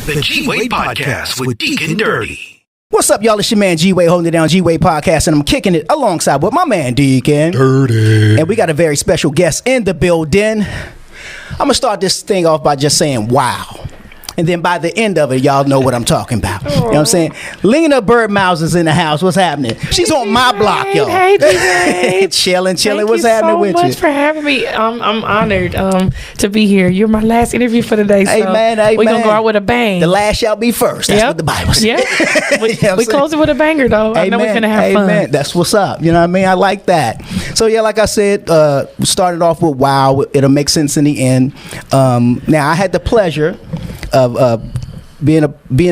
The G-Wade Podcast with Deacon Dirty. What's up, y'all? It's your man G-Wade holding it down, G-Wade Podcast, and I'm kicking it alongside with my man Deacon Dirty. And we got a very special guest in the building. I'm going to start this thing off by just saying wow. And then by the end of it, y'all know what I'm talking about. You know what I'm saying? Lena Byrd Mouse is in the house. What's happening? She's on my block, y'all. Hey, G-Wade. chilling. What's Thank happening with you? Thank you so much for having me. I'm honored to be here. You're my last interview for the day. So Amen. We're going to go out with a bang. The last shall be first. That's what the Bible says. Yeah. You know we close it with a banger, though. I know we're going to have fun. That's what's up. You know what I mean? I like that. So, yeah, like I said, we started off with wow. It'll make sense in the end. Now, I had the pleasure of being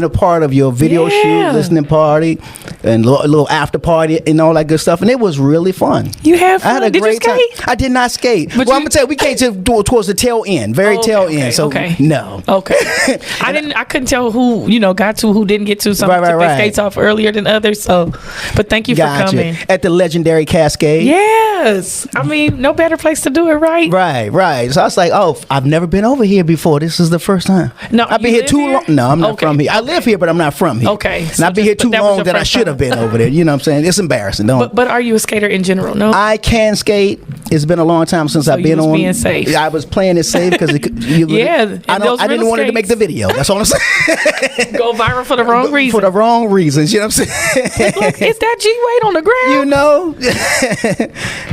a part of your video shoot, listening party, and a little after party and all that good stuff, and it was really fun. You have fun? I had a great time. Skate? I did not skate. But I'm gonna tell you, we came towards the tail end, tail end. So no. Okay. I couldn't tell who got to, who didn't get to. Some took their skates off earlier than others. So, but thank you for coming at the legendary Cascade. Yes, I mean no better place to do it, right? Right. So I was like, oh, I've never been over here before. This is the first time. No, I've been here too long. No, I'm not from here. I live here, but I'm not from here. Okay. And I've been here too long that I should have been over there. You know what I'm saying? It's embarrassing. But are you a skater in general? No. I can skate. It's been a long time since I've been on. Being safe. I was playing it safe because I didn't want it to make the video. That's all I'm saying. Go viral for the wrong reasons. For the wrong reasons. You know what I'm saying? Look, is that G-Wade on the ground? You know,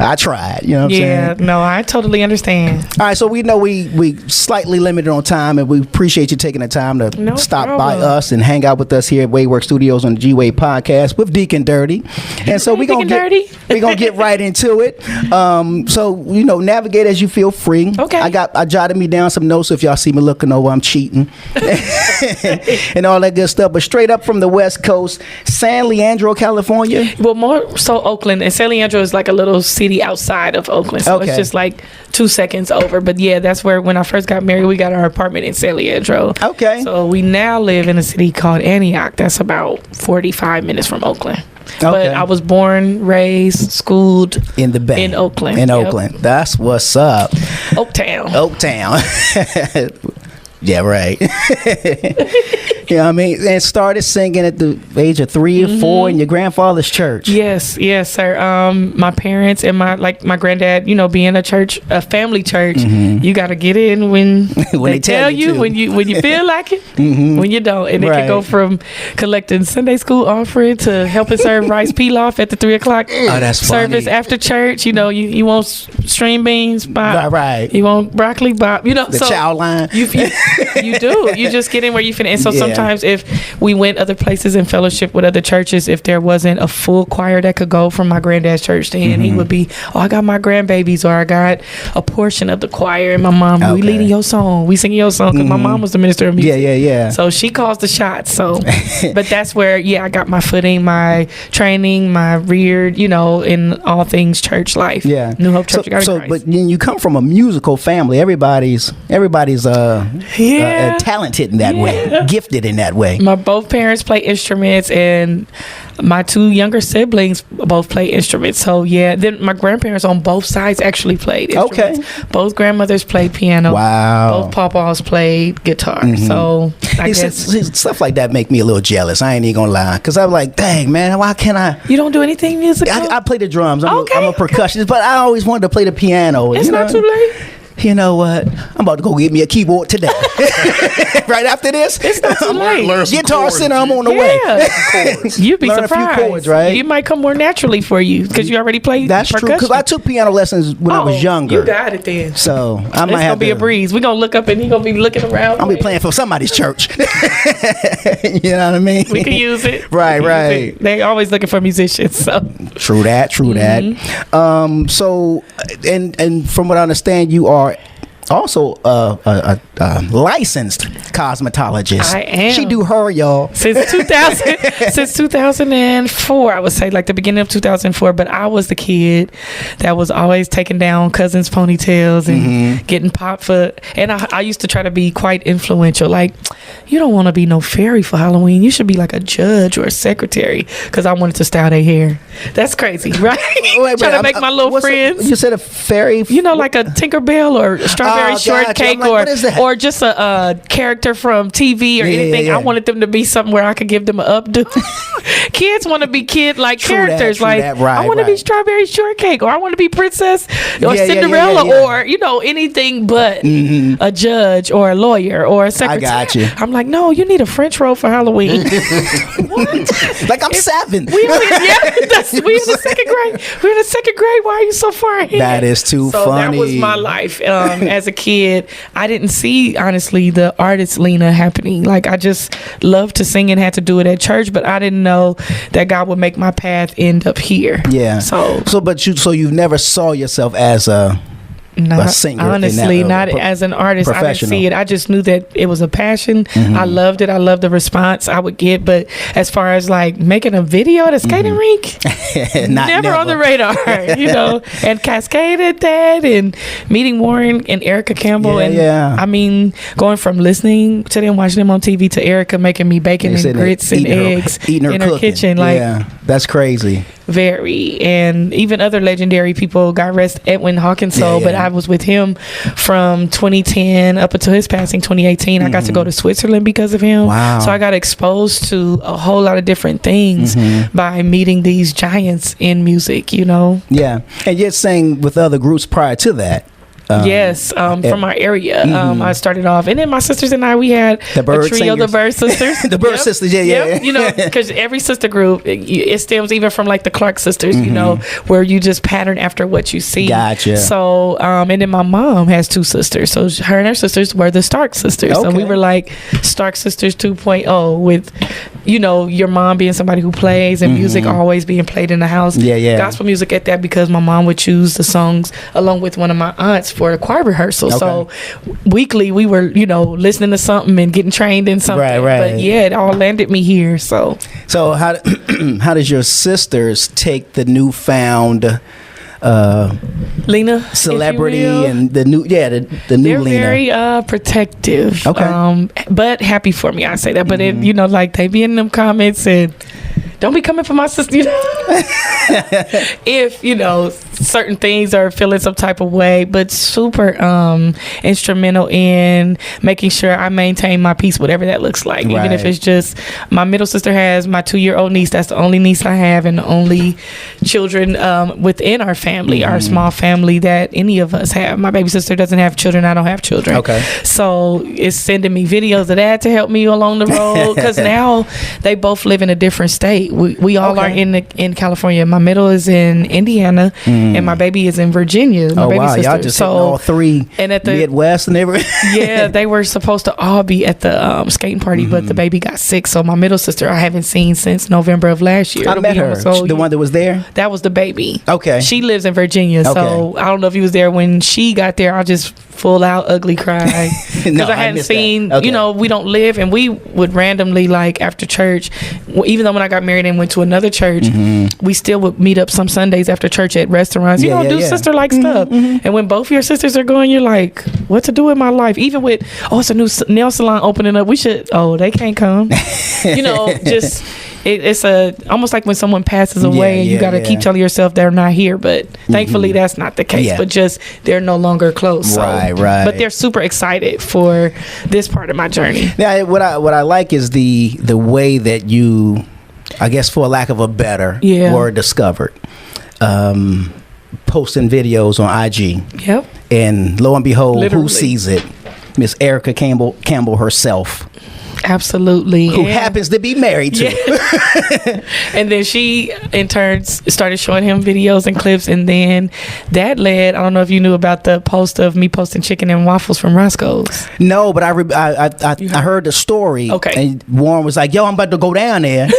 I tried. You know what I'm saying? Yeah. No, I totally understand. All right, so we know we slightly limited on time, and we appreciate you taking the time to stop by us and hang out with us here at WadeWorksStudios on the G-Wade Podcast with Deacon Dirty. And so we're gonna get right into it. So navigate as you feel free. Okay. I jotted me down some notes. If y'all see me looking over, I'm cheating and all that good stuff. But straight up from the West Coast, San Leandro, California. Well, more so Oakland, and San Leandro is like a little city outside of Oakland, so it's just like 2 seconds over. But yeah, that's where when I first got married, we got our apartment in San Leandro. Okay. So we now live in a city called Antioch. That's about 45 minutes from Oakland. Okay. But I was born, raised, schooled in Oakland. In Oakland. That's what's up. Oaktown. Yeah, right. You know what I mean? And started singing at the age of 3 or 4 in your grandfather's church. Yes, sir. My parents and my granddad, being a family church, you got to get in when they tell you when you feel like it, when you don't. And it can go from collecting Sunday school offering to helping serve rice pilaf at the 3 o'clock service after church. You want string beans, Bob. Right. You want broccoli, Bob. The chow line. You do. You just get in where you fit. And so sometimes if we went other places in fellowship with other churches, if there wasn't a full choir that could go from my granddad's church, then he would be, I got my grandbabies, or I got a portion of the choir, and my mom, we leading your song, we singing your song, because my mom was the minister of music. Yeah. So she calls the shots. So, but that's where, I got my footing, my training, my reared, in all things church life. Yeah. New Hope Church of God in Christ. But you come from a musical family. Everybody's talented in that way, gifted in that way. My both parents play instruments, and my 2 younger siblings both play instruments. So then my grandparents on both sides actually played instruments. Okay. Both grandmothers played piano. Wow. Both pawpaws played guitar. So I guess stuff like that make me a little jealous. I ain't even gonna lie, because I'm like, dang man, why can't I? You don't do anything musical? I play the drums. I'm a percussionist, but I always wanted to play the piano. It's not too late. You know what? I'm about to go get me a keyboard today. Right after this, it's not too late. Guitar Center, I'm on the way. You'd be surprised. A few chords, right? It might come more naturally for you because you already played. That's percussion. true. Because I took piano lessons when I was younger. You got it then. So it's gonna be a breeze. We're gonna look up and he's gonna be looking around. I'll be playing for somebody's church. You know what I mean? We can use it. Right. They always looking for musicians. So true that. So and from what I understand, you are also a licensed cosmetologist. I am. She do her, y'all. Since 2004, I would say, like the beginning of 2004. But I was the kid that was always taking down cousins' ponytails and getting popped for. And I used to try to be quite influential. Like, you don't want to be no fairy for Halloween. You should be like a judge or a secretary, because I wanted to style their hair. That's crazy, right? Trying to make my little friends. You said a fairy? You know, like a Tinkerbell or a strawberry shortcake, or just a character from TV or anything. Yeah. I wanted them to be something where I could give them an updo. Kids want to be kid-like characters. I want to be strawberry shortcake, or I want to be princess or Cinderella, or, you know, anything but a judge or a lawyer or a secretary. I got you. I'm like, no, you need a French roll for Halloween. What? Like I'm 7. We in the second grade. We're in the second grade. Why are you so far ahead? That is too funny. That was my life. As a kid, I didn't see, honestly, the artist Lena happening. Like, I just loved to sing and had to do it at church, but I didn't know that God would make my path end up here. Yeah. So you never saw yourself as a singer, honestly, not as an artist. I didn't see it. I just knew that it was a passion. I loved it. I loved the response I would get. But as far as like making a video at a skating rink, never on the radar, you know. And Cascade at that, and meeting Warren and Erica Campbell, I mean, going from listening to them, watching them on TV, to Erica making me bacon and grits and eggs in her kitchen. Like, that's crazy. Very. And even other legendary people. God rest Edwin Hawkins' soul, but I was with him from 2010 up until his passing 2018. I got to go to Switzerland because of him. Wow. So I got exposed to a whole lot of different things by meeting these giants in music, you know. Yeah. And yet sang with other groups prior to that. Yes, from our area. I started off, and then my sisters and I, we had the Byrd a trio, singers. The Byrd sisters. The Byrd sisters, You know, because every sister group, it stems even from like the Clark sisters, you know, where you just pattern after what you see. Gotcha. So, and then my mom has 2 sisters. So her and her sisters were the Stark sisters. Okay. So we were like Stark sisters 2.0 with, you know, your mom being somebody who plays and music always being played in the house. Gospel music at that, because my mom would choose the songs along with one of my aunts for the choir rehearsal. So weekly we were, you know, listening to something and getting trained in something. Right. But yeah, it all landed me here. So how how does your sisters take the newfound Lena celebrity and the new the new they're Lena? Very protective. But happy for me, I say that. But it, you know, like they be in them comments and don't be coming for my sister, you know. If, you know, certain things are feeling some type of way, but super instrumental in making sure I maintain my peace, whatever that looks like. Right. Even if it's just, my middle sister has my 2-year-old niece. That's the only niece I have, and the only children within our family, our small family, that any of us have. My baby sister doesn't have children. I don't have children. Okay. So it's sending me videos of that to help me along the road, because now they both live in a different state. We all are in California. My middle is in Indiana, and my baby is in Virginia. My baby sister. Y'all just hitting all 3 and at the Midwest and everything. Yeah, they were supposed to all be at the skating party, but the baby got sick. So my middle sister I haven't seen since November of last year. I met her. The one that was there? That was the baby. Okay. She lives in Virginia, so I don't know if he was there when she got there. I just full out ugly cry because I hadn't seen. You know, we don't live, and we would randomly, like after church, even though when I got married and went to another church, we still would meet up some Sundays after church at restaurants. You know, do sister like stuff. And when both your sisters are going, you're like, what to do with my life? Even with, it's a new nail salon opening up. We should. They can't come. You know, just. It's almost like when someone passes away and you got to keep telling yourself they're not here, but thankfully that's not the case. But just they're no longer close. Right. But they're super excited for this part of my journey. Yeah, what I like is the way that you, I guess for lack of a better word, discovered posting videos on IG. Yep. And lo and behold, who sees it? Miss Erica Campbell herself. Absolutely. Who happens to be married to. Yeah. And then she in turn started showing him videos and clips, and then that led, I don't know if you knew about the post of me posting chicken and waffles from Roscoe's. No, but I heard the story. Okay. And Warren was like, yo, I'm about to go down there.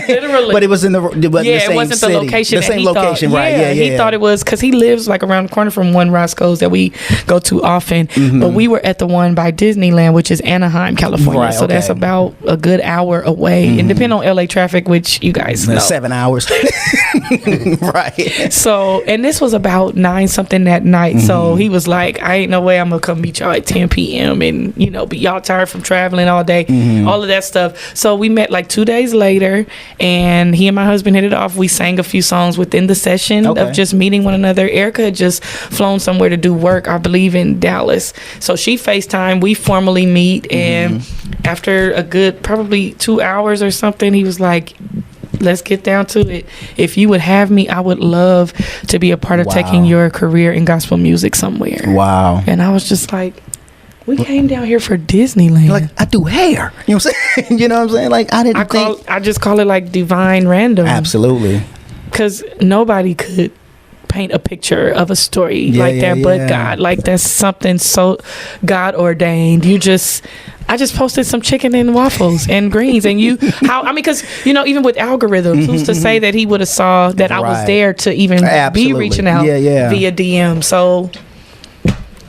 Literally. But it was in the same it wasn't city. the location. The same location, thought, right? Yeah, He thought it was because he lives like around the corner from one Roscoe's that we go to often. But we were at the one by Disneyland, which is Anaheim, California. Right, so that's about a good hour away. And depending on LA traffic, which you guys know. 7 hours. Right. So, and this was about 9 something that night. So he was like, I ain't no way I'm gonna come meet y'all at 10 p.m. and be y'all tired from traveling all day, all of that stuff. So we met like 2 days later, and he and my husband hit it off. We sang a few songs within the session of just meeting one another. Erica had just flown somewhere to do work, I believe in Dallas. So she FaceTime, we formally meet, and after a good probably 2 hours or something, he was like, let's get down to it. If you would have me, I would love to be a part of taking your career in gospel music somewhere. Wow. And I was just like, we came down here for Disneyland. Like, I do hair. You know what I'm saying? You know what I'm saying? Like, I just call it like divine random. Absolutely. Because nobody could paint a picture of a story but God. Like, that's something so God ordained. I just posted some chicken and waffles and greens, and because even with algorithms, who's to say that he would have saw that I was there to even be reaching out via DM. So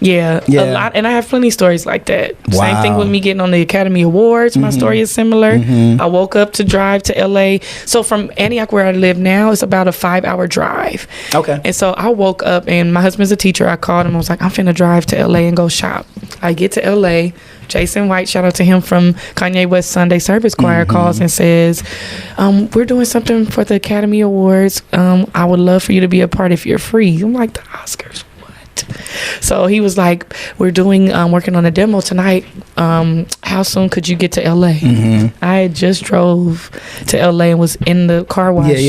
a lot, and I have plenty of stories like that. Wow. Same thing with me getting on the Academy Awards. My story is similar. I woke up to drive to LA. So from Antioch, where I live now, it's about a 5-hour drive. Okay. And so I woke up, and my husband's a teacher. I called him. I was like, I'm finna drive to LA and go shop. I get to LA. Jason White, shout out to him from Kanye West Sunday Service Choir, calls and says, we're doing something for the Academy Awards. I would love for you to be a part if you're free. I'm like, the Oscars. So he was like, we're doing working on a demo tonight. How soon could you get to LA? I had just drove to LA and was in the car wash.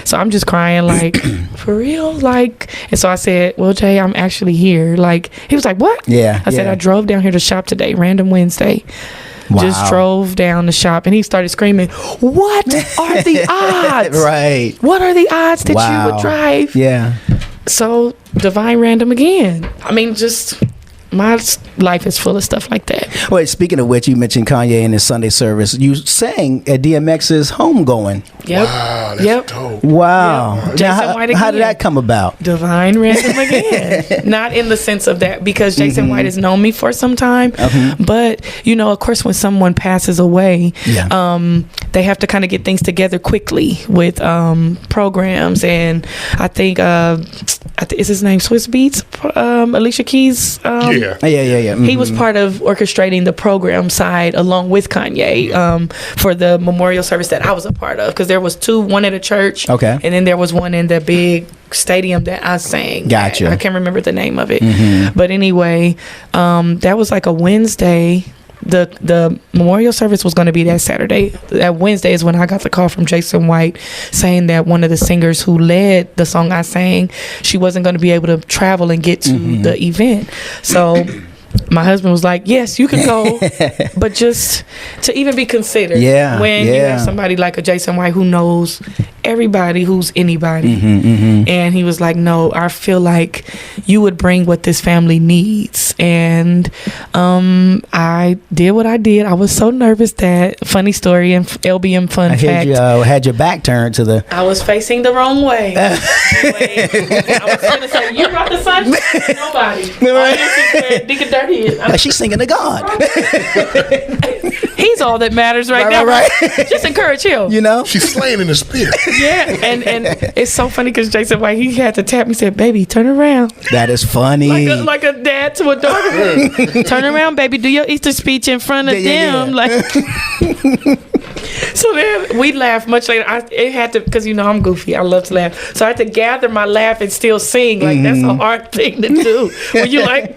So I'm just crying like, for real? Like, and so I said, well, Jay, I'm actually here. Like, he was like, what? I said, I drove down here to shop today, random Wednesday. Wow. Just drove down the shop, and he started screaming, what are the odds? Right. What are the odds that you would drive? Yeah. So divine random again. I mean, just my life is full of stuff like that. Wait, speaking of which, you mentioned Kanye in his Sunday service. You sang at DMX's homegoing. Yep. Wow, that's dope. Wow. Yep. Now, how did that come about? Divine random again. Not in the sense of that, because Jason White has known me for some time. But, of course, when someone passes away, they have to kind of get things together quickly with programs. And I think, is his name Swiss Beats? Alicia Keys? Yeah. He was part of orchestrating the program side along with Kanye for the memorial service that I was a part of, because there was 2, one at a church, and then there was one in the big stadium that I sang. Gotcha. I can't remember the name of it, but anyway, that was like a Wednesday. The memorial service was going to be that Saturday. That Wednesday is when I got the call from Jason White saying that one of the singers who led the song I sang, she wasn't going to be able to travel and get to the event. So my husband was like, yes, you can go, but just to even be considered when you have somebody like a Jason White who knows everybody who's anybody. And he was like, no, I feel like you would bring what this family needs. And I did what I did. I was so nervous that, funny story and LBM fun fact, you had your back turned to the... I was facing the wrong way. I was going to say, you brought the sun? Nobody. All this is where Deacon Dirty is. Like, she's singing to God. He's all that matters right now. Right. Just encourage him. She's slaying in the spirit. Yeah, and it's so funny because Jason White, he had to tap me, said, baby, turn around. That is funny. Like a dad to a daughter. Turn around, baby, do your Easter speech in front of them. Like, so then we laughed much later. It had to, because I'm goofy, I love to laugh, so I had to gather my laugh and still sing. Like, that's a hard thing to do when you want to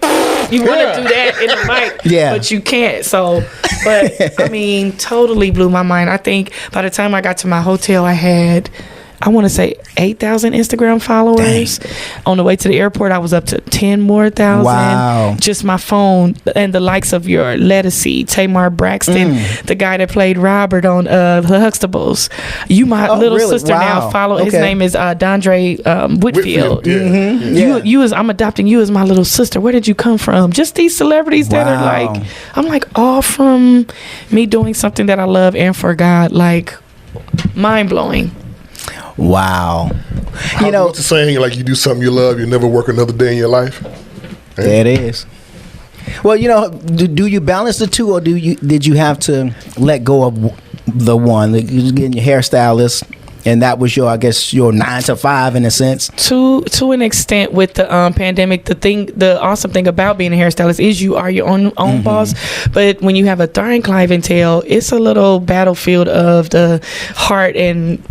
do that in the mic, but you can't. So, but I mean, totally blew my mind. I think by the time I got to my hotel, I want to say 8,000 Instagram followers. Dang. On the way to the airport, I was up to 10 more thousand. Wow. Just my phone and the likes of your Lettucey, Tamar Braxton, the guy that played Robert on The Huxtables. You, my little sister now follow. His name is Dondre Whitfield. I'm adopting you as my little sister. Where did you come from? Just these celebrities that are all from me doing something that I love and for God. Like, mind-blowing. Wow. You know, what's the saying? Like, you do something you love, you never work another day in your life. There it is. Well, you know, do you balance the two, or did you have to let go of the one? Like, you was getting your hairstylist, and that was your 9 to 5 in a sense. To an extent, with the pandemic, the awesome thing about being a hairstylist is you are your own boss. But when you have a thriving clientele, it's a little battlefield of the heart, and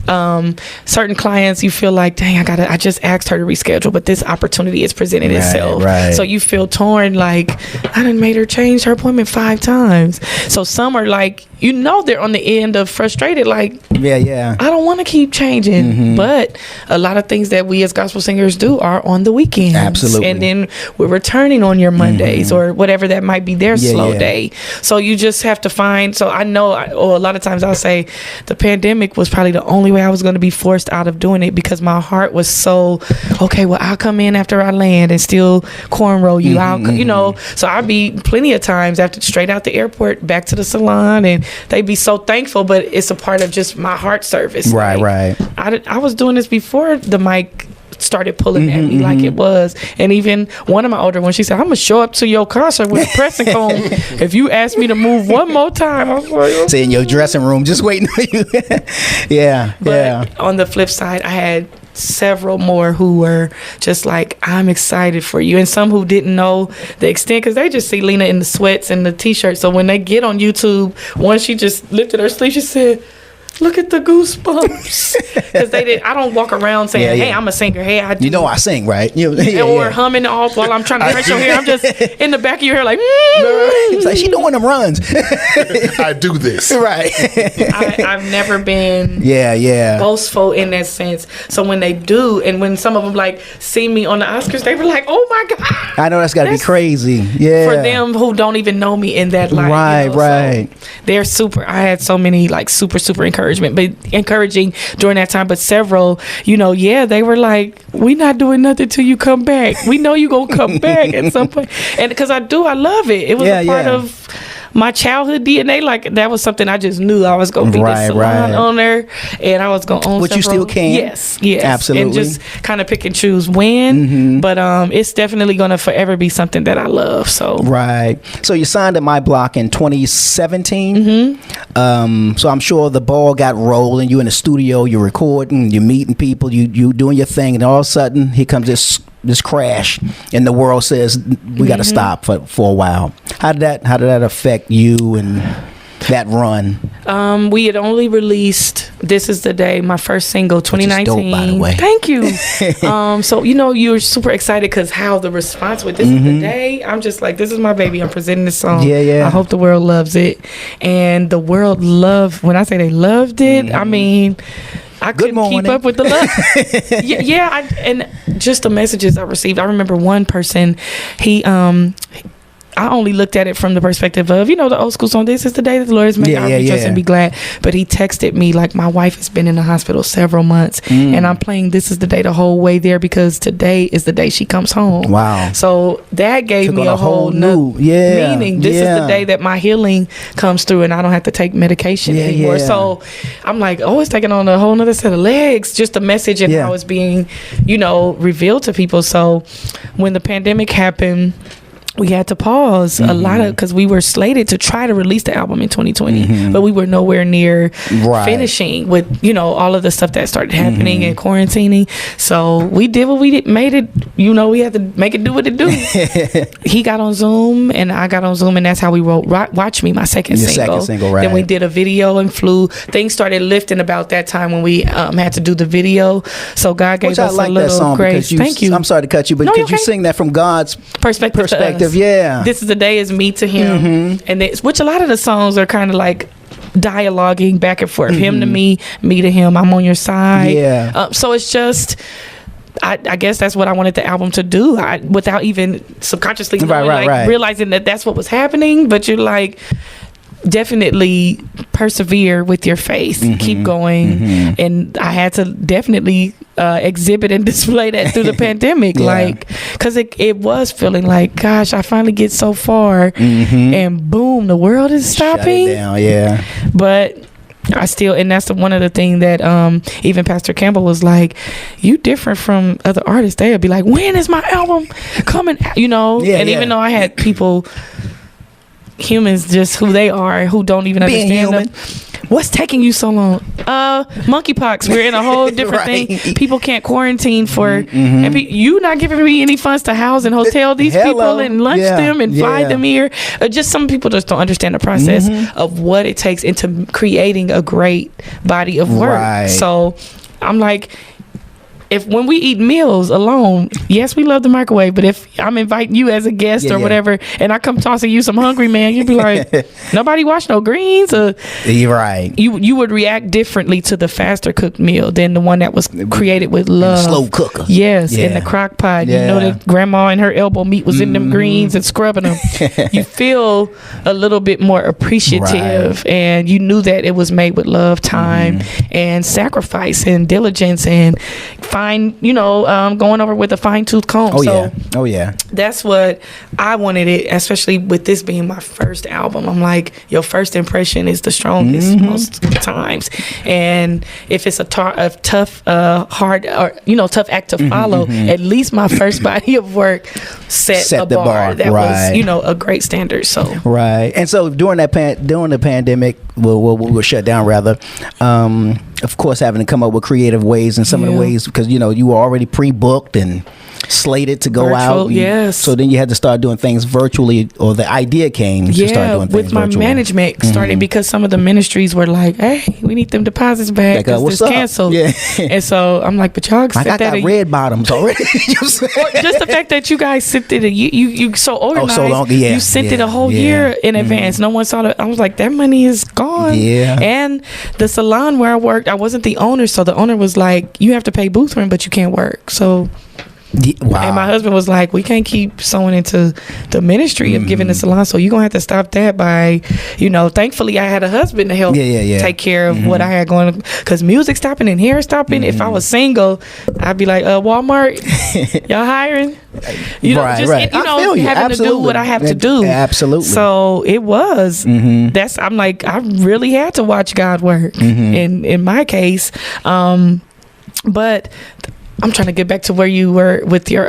certain clients you feel like, dang, I just asked her to reschedule, but this opportunity has presented itself. Right. So you feel torn, like, I done made her change her appointment 5 times. So some are like, they're on the end of frustrated, like, I don't want to keep changing. But a lot of things that we as gospel singers do are on the weekends. Absolutely. And then we're returning on your Mondays or whatever that might be their slow day. So you just have to find, so I know, or a lot of times I'll say the pandemic was probably the only way I was going to be forced out of doing it, because my heart was so, okay, well, I'll come in after I land and still cornrow you. So I'd be plenty of times after straight out the airport back to the salon, and they'd be so thankful, but it's a part of just my heart service. Right. I was doing this before the mic started pulling at me like it was. And even one of my older ones, she said, I'm gonna show up to your concert with a pressing comb if you ask me to move one more time. I was like, say in your dressing room just waiting for you. But on the flip side, I had several more who were just like, I'm excited for you, and some who didn't know the extent, because they just see Lena in the sweats and the t-shirt. So when they get on YouTube, once she just lifted her sleeve, she said, look at the goosebumps. Because I don't walk around saying, hey, I'm a singer. Hey, I do. I sing, right? Or humming off while I'm trying to brush your hair. I'm just in the back of your hair like, It's like, she doing them runs. I do this. Right. I've never been boastful in that sense. So when they do, and when some of them like see me on the Oscars, they were like, oh my God. I know that's got to be crazy. Yeah. For them who don't even know me in that light. Right. So they're super. I had so many like super encouraging during that time, but several, they were like, we not doing nothing till you come back. We know you gonna come back at some point. And because I love it. It was a part of my childhood DNA. Like, that was something I just knew I was gonna be the salon owner, and I was gonna own which several. You still can. Yes, absolutely. And just kind of pick and choose when, but it's definitely gonna forever be something that I love. So so you signed at My Block in 2017. So I'm sure the ball got rolling. You in the studio, you're recording, you're meeting people, you doing your thing, and all of a sudden here comes this crash, and the world says we got to stop for a while. How did that affect you and that run? We had only released This Is the Day, my first single, 2019. Which is dope, by the way. Thank you. So you're super excited because how the response with This Is the Day, I'm just like, this is my baby. I'm presenting this song. I hope the world loves it. And the world when I say they loved it, I mean, I couldn't keep up with the love. And just the messages I received. I remember one person, I only looked at it from the perspective of, the old school song, This Is the Day that the Lord has made, I'll rejoice and be glad. But he texted me like, my wife has been in the hospital several months, and I'm playing This Is the Day the whole way there because today is the day she comes home. Wow. So that gave me a whole new meaning. This is the day that my healing comes through and I don't have to take medication anymore. So I'm like, it's taking on a whole nother set of legs, just the message and how it's being, revealed to people. So when the pandemic happened, we had to pause a lot because we were slated to try to release the album in 2020, but we were nowhere near finishing with, all of the stuff that started happening and quarantining. So we did what we did, made it, we had to make it do what it do. He got on Zoom and I got on Zoom, and that's how we wrote Watch Me, my second single. Then we did a video and flew. Things started lifting about that time when we had to do the video. So God gave us a little grace. Thank you. I'm sorry to cut you, but could you sing that from God's perspective? This Is the Day is me to him, and which a lot of the songs are kind of like dialoguing back and forth, him to me to him. I'm on your side. So it's just, I guess that's what I wanted the album to do, without even subconsciously knowing, realizing that that's what was happening. But you're like, definitely persevere with your faith, keep going. And I had to definitely exhibit and display that through the pandemic, like, because it was feeling like, gosh, I finally get so far and boom, the world is stopping. Shut it down, but and that's one of the things that even Pastor Campbell was like, you different from other artists. They'll be like, when is my album coming? Even though I had people, humans, just who they are, who don't even understand them. What's taking you so long? Monkeypox. We're in a whole different thing. People can't quarantine for. And you not giving me any funds to house and hotel these people and lunch them and fly them here. Just some people just don't understand the process of what it takes into creating a great body of work. Right. So I'm like, when we eat meals alone, yes, we love the microwave, but if I'm inviting you as a guest or whatever, and I come tossing you some Hungry Man, you'd be like, nobody washed no greens. You're right. You would react differently to the faster cooked meal than the one that was created with love. Slow cooker. Yes, in the crock pot. You know that grandma and her elbow meat was in them greens and scrubbing them. You feel a little bit more appreciative, and you knew that it was made with love, time, and sacrifice and diligence and going over with a fine-tooth comb. Oh yeah. That's what I wanted it, especially with this being my first album. I'm like, your first impression is the strongest most times, and if it's a tough, hard, or tough act to follow, at least my first body of work set a bar that was a great standard. So and so during the pandemic, we were shut down rather. Of course, having to come up with creative ways, and some of the ways, because you were already pre-booked and slated to go out. Yes. So then you had to start doing things virtually, or the idea came to start doing things with my virtually. Management started because some of the ministries were like, "Hey, we need them deposits back because it's canceled." Yeah. And so I'm like, "But y'all I got red bottoms already." Just the fact that you guys sent it you so organized. So long, you sent it a whole year in advance. No one saw it. I was like, that money is gone. Yeah. And the salon where I worked, I wasn't the owner, so the owner was like, "You have to pay booth rent, but you can't work." So. Wow. And my husband was like, we can't keep sewing into the ministry of giving the salon, so you're gonna have to stop that by thankfully I had a husband to help take care of what I had going, because music stopping and hair stopping. If I was single, I'd be like, Walmart, y'all hiring? Having to do what I have to do. Absolutely. So it was I'm like, I really had to watch God work in my case, but I'm trying to get back to where you were with your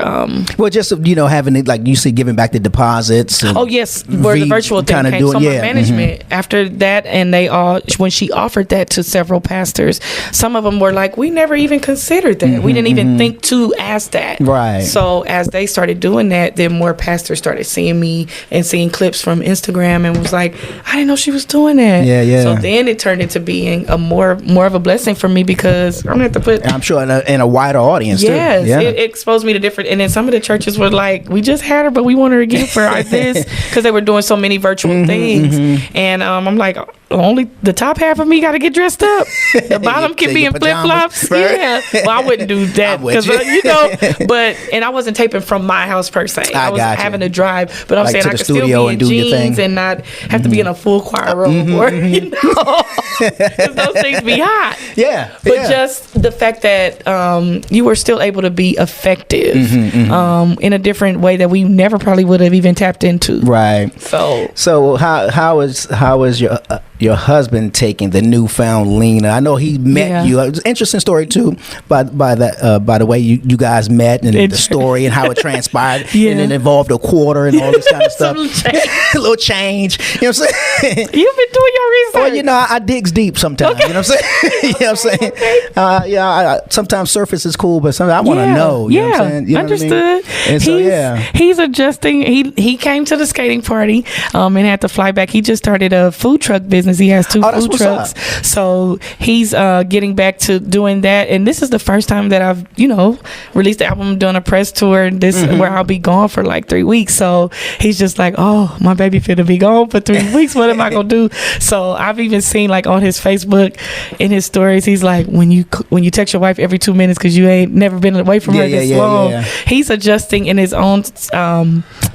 just having it, like you said, giving back the deposits. Oh yes, where the virtual thing came. So my management after that, and they all, when she offered that to several pastors, some of them were like, we never even considered that. We didn't even think to ask that. Right. So as they started doing that, then more pastors started seeing me and seeing clips from Instagram, and was like, I didn't know she was doing that. Yeah. So then it turned into being a more of a blessing for me, because I'm gonna have to put. I'm sure in a wider audience. Yes, it exposed me to different, and then some of the churches were like, we just had her, but we want her again for our this, because they were doing so many virtual things, and I'm like, only the top half of me got to get dressed up. The bottom can be in flip flops. Right? Yeah, well, I wouldn't do that because but and I wasn't taping from my house per se. I was having to drive, but I'm saying I could still be in jeans and not have to be in a full choir room, or because those things be hot. Yeah, but just the fact that you were still able to be effective in a different way that we never probably would have even tapped into. Right. So how is your husband taking the newfound Lena? I know he met you. It was an interesting story too, by the way you guys met, and the story and how it transpired, and it involved a quarter and all this kind of stuff. A little change. You know what I'm saying? You've been doing your research. Well, I digs deep sometimes. Okay. You know what I'm saying? I sometimes surface is cool, but sometimes I want to know. You know what I'm saying? You know understood. What I mean? And so he's adjusting. He came to the skating party and had to fly back. He just started a food truck business. He has 2 food trucks. So he's getting back to doing that. And this is the first time that I've, released the album, doing a press tour. Where I'll be gone for like 3 weeks. So he's just like, oh, my baby finna be gone for 3 weeks. What am I gonna do? So I've even seen like on his Facebook, in his stories, he's like, when you text your wife every 2 minutes because you ain't never been away from her this long. Yeah. He's adjusting in his own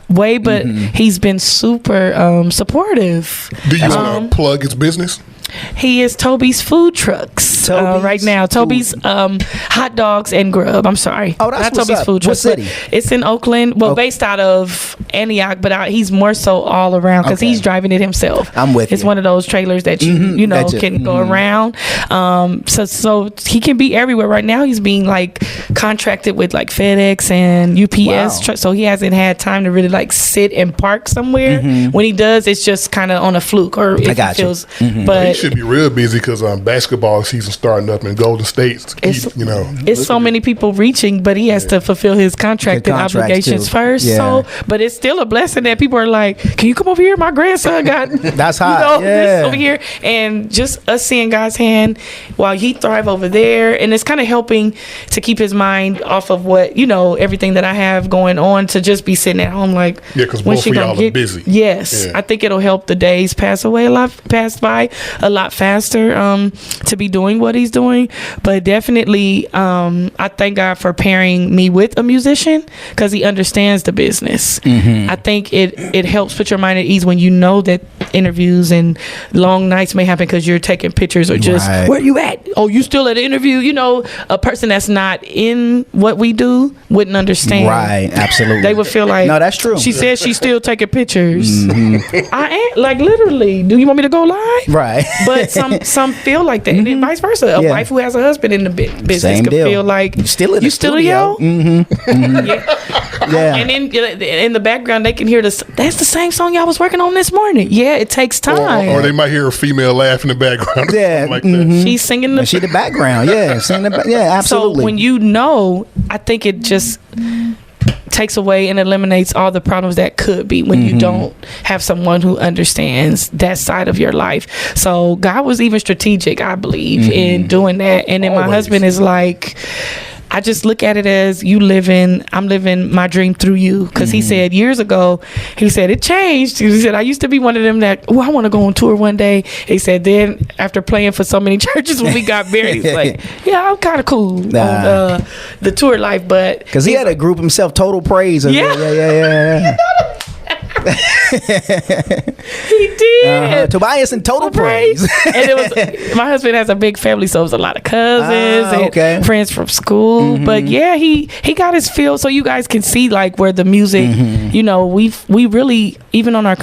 way, but he's been super supportive. Do you want to plug his business? He is Toby's Food Trucks. right now. Toby's Hot Dogs and Grub. I'm sorry. Oh, that's not Toby's food truck. What city? It's in Oakland. Well, based out of Antioch, but he's more so all around because he's driving it himself. I'm with you. It's one of those trailers that you know can go around. So he can be everywhere. Right now he's being like contracted with like FedEx and UPS. So he hasn't had time to really like sit and park somewhere. When he does, it's just kind of on a fluke or if he feels. But he should be real busy because basketball season starting up in Golden State. It's so many people reaching, but he has to fulfill his contracted obligations first. Yeah. So, but it's still a blessing that people are like, "Can you come over here? My grandson got that's hot. This over here," and just us seeing God's hand while he thrive over there, and it's kind of helping to keep his mind off of what everything that I have going on to just be sitting at home like because both of y'all are busy. Yes, I think it'll help the days pass by a lot faster to be doing what he's doing. But definitely I thank God for pairing me with a musician because he understands the business. I think it helps put your mind at ease when you know that interviews and long nights may happen because you're taking pictures or just where you at? Oh, you still at the interview? A person that's not in what we do wouldn't understand. Right, absolutely. They would feel like, no, that's true. She says she's still taking pictures. I ain't like literally. Do you want me to go live? Right. But some feel like that, and then vice versa. A wife who has a husband in the business could feel like you still in the studio. Yeah. And then in the background they can hear this. That's the same song y'all was working on this morning. Yeah, it takes time. Or they might hear a female laugh in the background. Yeah, like that. She's singing the background. Yeah, singing absolutely. So when I think it just takes away and eliminates all the problems that could be when you don't have someone who understands that side of your life. So God was even strategic, I believe, in doing that. And then my husband is like, I just look at it as I'm living my dream through you. Because he said years ago, he said it changed. He said, I used to be one of them that, I want to go on tour one day. He said, then after playing for so many churches when we got married, he's like, yeah, I'm kind of cool on the tour life. But because he had a group himself, Total Praise. Yeah. He did. Tobias and Total Praise. And it was my husband has a big family, so it was a lot of cousins and friends from school. But yeah, he got his feel, so you guys can see like where the music, we really, even on our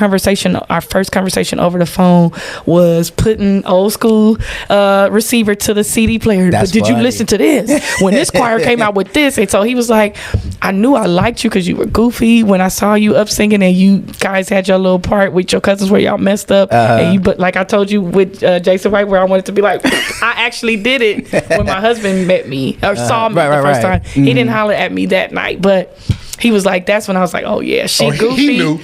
first conversation over the phone was putting old school receiver to the CD player. But did you listen to this when this choir came out with this? And so he was like, I knew I liked you because you were goofy when I saw you up singing and you guys had your little part with your cousins where y'all messed up, but like I told you with Jason White, where I wanted to be like, I actually did it when my husband met me or saw me the first time. He didn't holler at me that night, but he was like, that's when I was like, oh yeah, she goofy. He knew.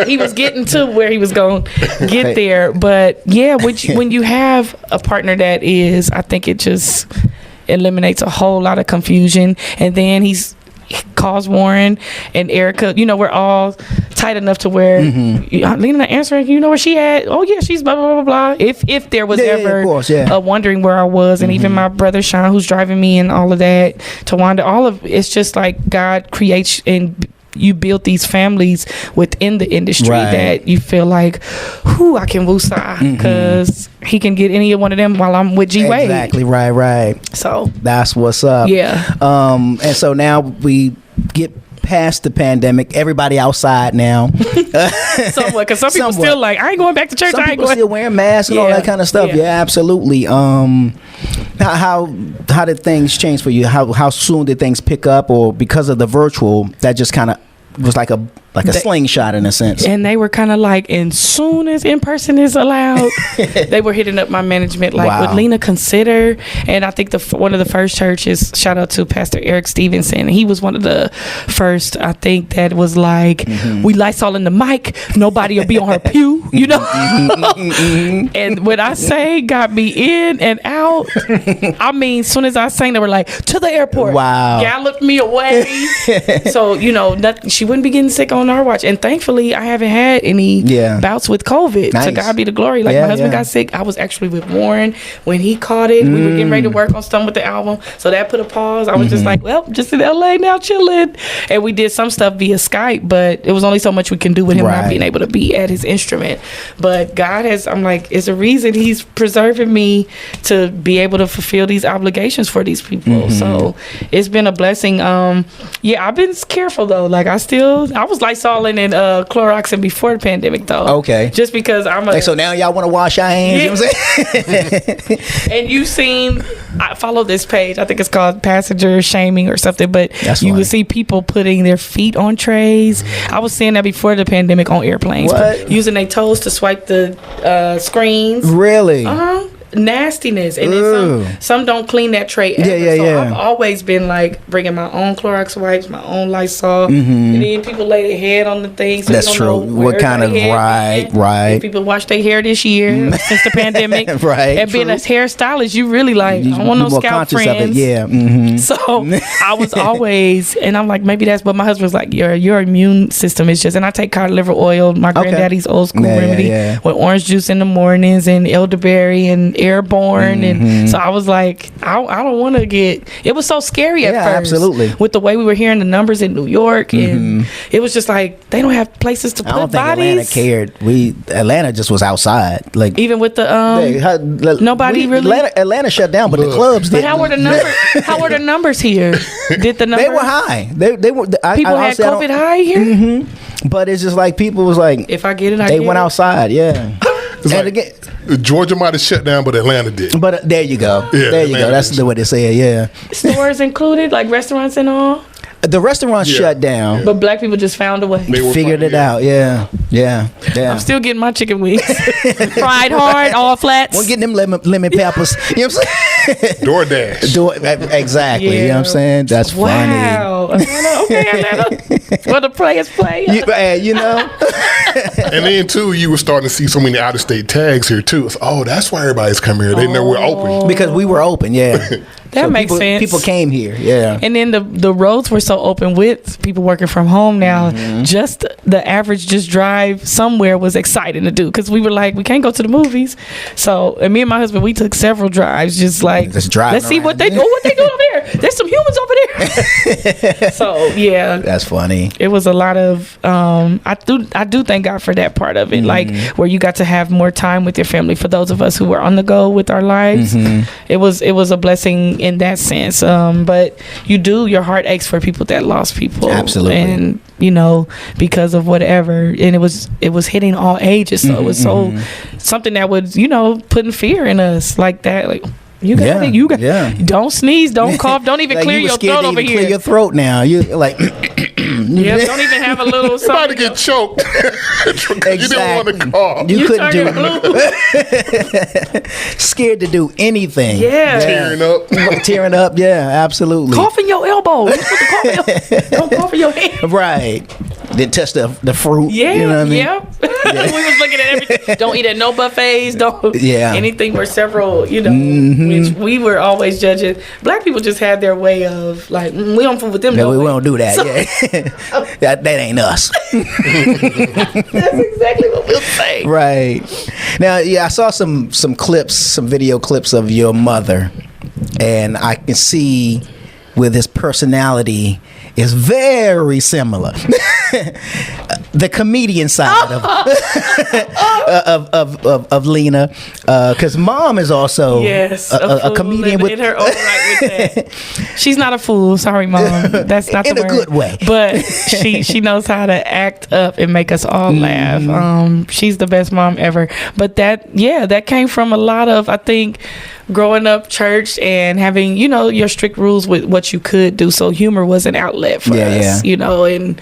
He was getting to where he was going to get there. But yeah, when you have a partner that is, I think it just eliminates a whole lot of confusion. And then he calls Warren and Erica, we're all tight enough to where Lena answering, where she at? Oh yeah, she's blah blah blah blah. If there was ever wondering where I was, and even my brother Sean, who's driving me and all of that, Tawanda, all of it's just like God creates and you build these families within the industry that you feel like, I can woosah because he can get any one of them while I'm with G Wade. Exactly, right. So that's what's up. Yeah. And so now we get past the pandemic, everybody outside now. Somewhat, because some people still like, I ain't going back to church. Some people still wearing masks and all that kind of stuff. Yeah, absolutely. How did things change for you? How soon did things pick up, or because of the virtual, that just kind of was like a slingshot in a sense? And they were kind of like, as soon as in person is allowed, they were hitting up my management like, would Lena consider? And I think one of the first churches, shout out to Pastor Eric Stevenson, he was one of the first, I think, that was like, we Lysol in the mic, nobody will be on her pew, And when I say got me in and out, I mean, as soon as I sang, they were like, to the airport. Wow. Galloped me away. So nothing, she wouldn't be getting sick on on our watch. And thankfully, I haven't had any bouts with COVID. Nice. To God be the glory. Like my husband got sick. I was actually with Warren when he caught it. We were getting ready to work on something with the album. So that put a pause. I was just like, well, just in LA now, chilling. And we did some stuff via Skype, but it was only so much we can do with him not being able to be at his instrument. But God has, I'm like, it's a reason he's preserving me to be able to fulfill these obligations for these people. So it's been a blessing. I've been careful though. Like I was Lysoling and Cloroxing before the pandemic though. Okay. Just because I'm like, so now y'all want to wash your hands? You know what I'm saying? And you seen, I follow this page, I think it's called Passenger Shaming or something, but you would see people putting their feet on trays. I was seeing that before the pandemic on airplanes. Using their toes to swipe the screens. Really? Nastiness. And then some don't clean that tray ever. I've always been like bringing my own Clorox wipes, my own Lysol, and then people lay their head on the thing. So that's true. What kind of right? People wash their hair this year since the pandemic. And being a hairstylist, you really like, I want no scalp friends. So I was always, and I'm like, maybe that's, but my husband was like, your immune system is just, and I take cod liver oil, my granddaddy's old school remedy with orange juice in the mornings and elderberry and airborne. And so I was like, I don't want to get, it was so scary at first. Absolutely. With the way we were hearing the numbers in New York, and it was just like, they don't have places to put bodies. I don't think Atlanta cared. Atlanta just was outside. Like even with the nobody really. Atlanta shut down, but the clubs didn't. But how were the numbers? How were the numbers here? Did the numbers? They were high. They were. People had COVID high here. But it's just like people was like, if I get it, they went outside. Yeah. And like, again, Georgia might have shut down, but Atlanta did. But there you go. Yeah, there you go. That's the way they say it. Yeah. Stores included, like restaurants and all. The restaurants shut down, but black people just found a way. They figured it out. Yeah. I'm still getting my chicken wings, fried hard, all flats. We're getting them lemon peppers. You know what I'm saying? DoorDash. Exactly. You know what I'm saying? That's funny. Wow. Okay, Atlanta. Well, the players play. You know. And then too, you were starting to see so many out of state tags here too. It's, that's why everybody's coming here. They know we're open because we were open. Yeah. That makes sense. People came here, and then the roads were so open with people working from home now. Just the average drive somewhere was exciting to do because we were like, we can't go to the movies. So, and me and my husband, we took several drives, just driving. Let's see what they do. What they do over there? There's some humans over there. So that's funny. It was a lot of. I do thank God for that part of it, like where you got to have more time with your family. For those of us who were on the go with our lives, it was a blessing in that sense. But your heart aches for people that lost people. Absolutely. And because of whatever, and it was hitting all ages, so it was so something that was putting fear in us like that, like you got it. Don't sneeze, don't cough, don't even clear your throat over here. Clear your throat now. You like don't even have a little something. About to get choked. Exactly. You didn't want to cough. You couldn't do it. Scared to do anything. Tearing up. Yeah, absolutely. Cough in your elbow. Don't cough in your hand. Right. Then touch the fruit. Yeah. You know what I mean? We was looking at everything. Don't eat at no buffets. Don't anything where several, which we were always judging. Black people just had their way of like, we don't fool with them. No, we don't do that. So, that ain't us. That's exactly what we'll say. Right. Now, I saw some clips, some video clips of your mother, and I can see with his personality is very similar. The comedian side of Lena, because mom is also a comedian in her own right with that. She's not a fool. Sorry, mom. That's not in the word. In a good way. But she knows how to act up and make us all laugh. She's the best mom ever. But that came from a lot of, I think, growing up church and having, your strict rules with what you could do. So humor was an outlet for us, and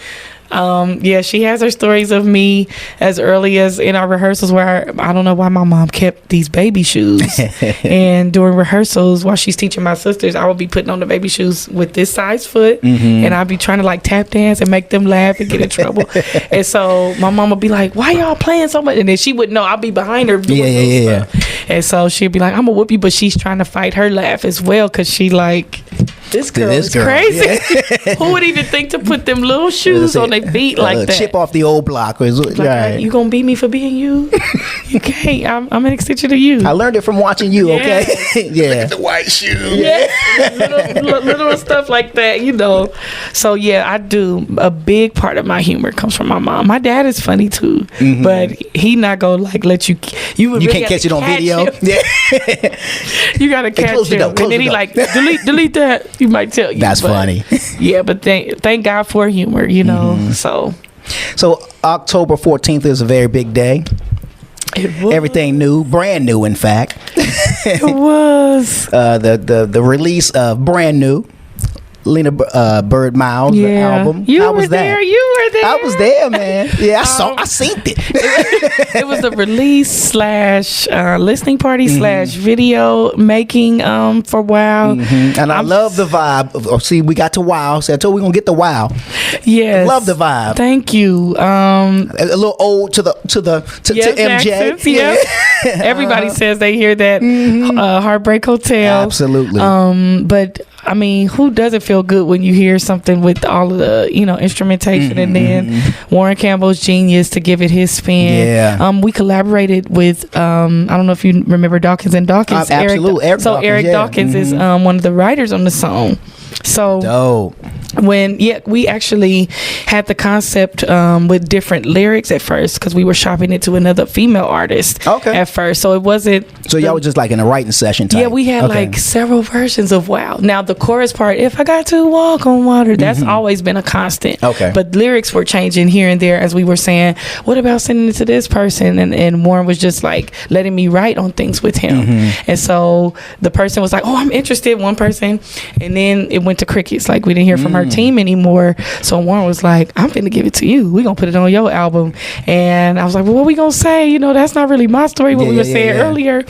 she has her stories of me as early as in our rehearsals where I don't know why my mom kept these baby shoes. And during rehearsals, while she's teaching my sisters, I would be putting on the baby shoes with this size foot, and I'd be trying to like tap dance and make them laugh and get in trouble. And so my mom would be like, why y'all playing so much? And then she would know I'd be behind her doing stuff. And so she'd be like, I'm gonna whoop you, but she's trying to fight her laugh as well because she like This girl is crazy. Yeah. Who would even think to put them little shoes on their feet like that? Chip off the old block. Right. You gonna beat me for being you? You can't. I'm an extension of you. I learned it from watching you. Okay. Yeah. The white shoe. Yeah. little stuff like that. So I do. A big part of my humor comes from my mom. My dad is funny too, but he not gonna let you. You really can't catch it on video. Him. Yeah. You gotta catch him, and then he delete that. You might tell you. That's funny. Yeah, but thank God for humor. So October 14th is a very big day. It was. Everything new, brand new, in fact. It was the release of brand new Lena Byrd Miles album. You were there. I was there, man. Yeah, I seen it. It was the release / listening party / video making for WoW. And I love the vibe. See, we got to WoW, so I told we gonna get the WoW. Yes, love the vibe. Thank you. A little old to MJ. Yeah. Everybody says they hear that Heartbreak Hotel. Absolutely. But I mean, who doesn't feel good when you hear something with all of the instrumentation and then Warren Campbell's genius to give it his spin. Yeah. We collaborated with I don't know if you remember Dawkins and Dawkins. Absolutely. Eric Dawkins is one of the writers on the song. So dope. When we actually had the concept with different lyrics at first because we were shopping it to another female artist at first, so it wasn't. So y'all were just like in a writing session type. Yeah, we had like several versions of WoW. Now the chorus part, if I got to walk on water, that's always been a constant. Okay, but lyrics were changing here and there as we were saying, what about sending it to this person? And Warren was just like letting me write on things with him, and so the person was like, oh, I'm interested. One person, and then it went to crickets. Like we didn't hear from her team anymore. So Warren was like, I'm finna give it to you. We gonna put it on your album. And I was like, well, what we gonna say? That's not really my story, what we were saying earlier.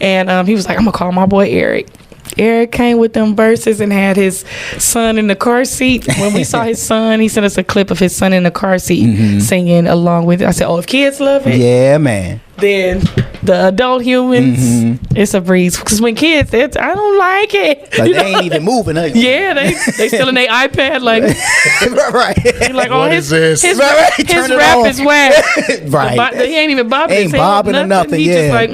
And he was like, I'm gonna call my boy Eric. Eric came with them verses and had his son in the car seat. When we saw his son, he sent us a clip of his son in the car seat singing along with it. I said, oh, if kids love it, yeah, man, then the adult humans, it's a breeze. Because when kids, I don't like it. Like they ain't even moving. Yeah, they still in their iPad. Like, right. Like, oh, his rap is whack. Right. He ain't even bobbing. Ain't bobbing or nothing. He just like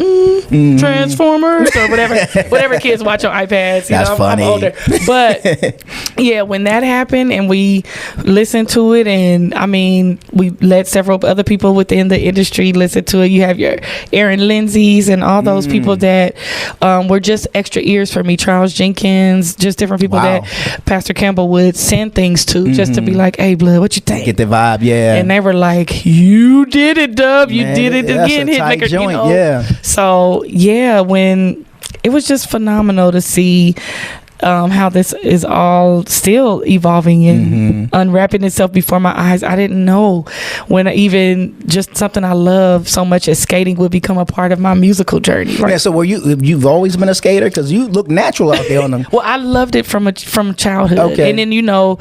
Transformers or whatever kids watch on iPads. That's funny. I'm older, but yeah, when that happened and we listened to it, and I mean, we let several other people within the industry listen to it. You have your Aaron Lindsay's and all those people that were just extra ears for me. Charles Jenkins, just different people that Pastor Campbell would send things to just to be like, hey, blood, what you think? Get the vibe, yeah. And they were like, you did it, Dub. You did it again, Hitmaker. Joint, yeah. So yeah, when it was just phenomenal to see how this is all still evolving and unwrapping itself before my eyes. I didn't know when even just something I love so much as skating would become a part of my musical journey. Right? Yeah. So you've always been a skater? Because you look natural out there on them. Well, I loved it from childhood. Okay. And then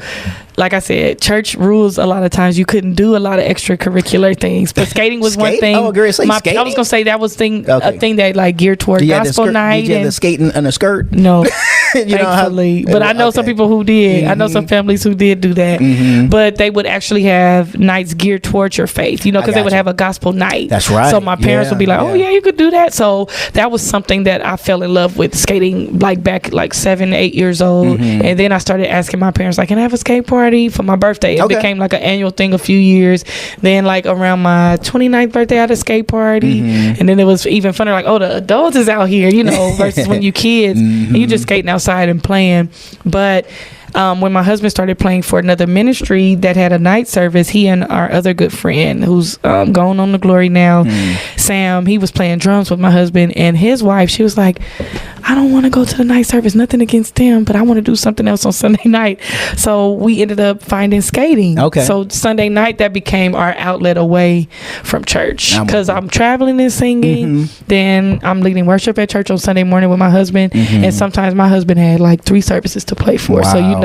like I said, church rules a lot of times. You couldn't do a lot of extracurricular things, but skating was one thing. Oh, girl, skating? I was gonna say that was a thing that like geared toward gospel night. Did you have the skating and a skirt? No, thankfully. But I know some people who did. I know some families who did do that. But they would actually have nights geared towards your faith. Because they would have a gospel night. That's right. So my parents would be like, "Oh yeah, you could do that." So that was something that I fell in love with skating, like back like 7, 8 years old, and then I started asking my parents, like, "Can I have a skate party for my birthday?" It became like an annual thing a few years. Then like around my 29th birthday, I had a skate party, and then it was even funner. Like, oh, the adults is out here, versus when you kids and you just skating outside and playing. But when my husband started playing for another ministry that had a night service, he and our other good friend who's going on to glory now, Sam, he was playing drums with my husband, and his wife, she was like, I don't want to go to the night service, nothing against them, but I want to do something else on Sunday night. So we ended up finding skating. Okay. So Sunday night, that became our outlet away from church, because I'm traveling and singing. Then I'm leading worship at church on Sunday morning with my husband, and sometimes my husband had like 3 services to play for. So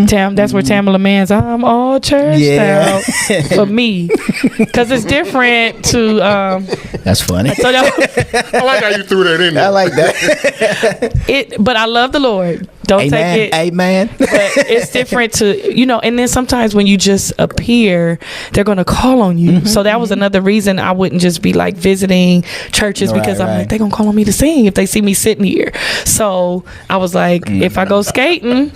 Tam, that's where Tamala Mann's I'm all churched out for me, because it's different to that's funny. I like how you threw that in there. I like that. But I love the Lord. Don't Amen. take it. Amen. But it's different to, and then sometimes when you just appear, they're going to call on you. So that was another reason I wouldn't just be like visiting churches because I'm like, they're going to call on me to sing if they see me sitting here. So I was like, if I go skating,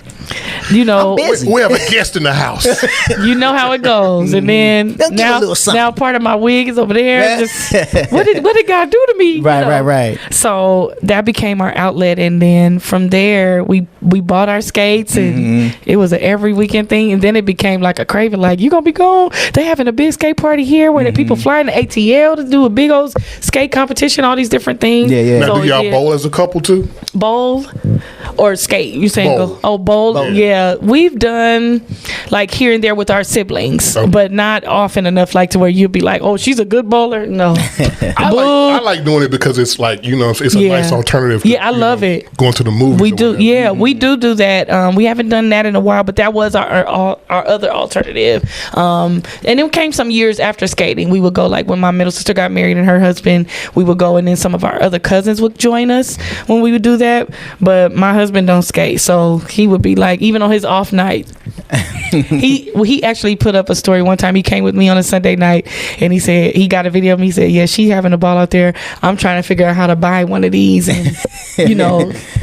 we have a guest in the house. You know how it goes. And then now part of my wig is over there. Just, what did God do to me? Right. So that became our outlet. And then from there, we bought our skates and it was an every weekend thing. And then it became like a craving, like, you gonna be gone? They having a big skate party here where the people flying to ATL to do a big old skate competition, all these different things. Yeah. Now, do y'all bowl as a couple too? Bowl or skate? You saying bowl? Bowl. Yeah, we've done like here and there with our siblings, but not often enough like to where you'd be like, oh, she's a good bowler. No. I like doing it because it's like, it's a nice alternative to, I love it. Going to the movies. We do. Yeah, we do that. We haven't done that in a while, but that was our other alternative. And it came some years after skating. We would go, like when my middle sister got married and her husband, we would go, and then some of our other cousins would join us when we would do that. But my husband don't skate, so he would be like, even on his off night, he actually put up a story one time. He came with me on a Sunday night and he said he got a video of me. He said, yeah, she having a ball out there. I'm trying to figure out how to buy one of these, and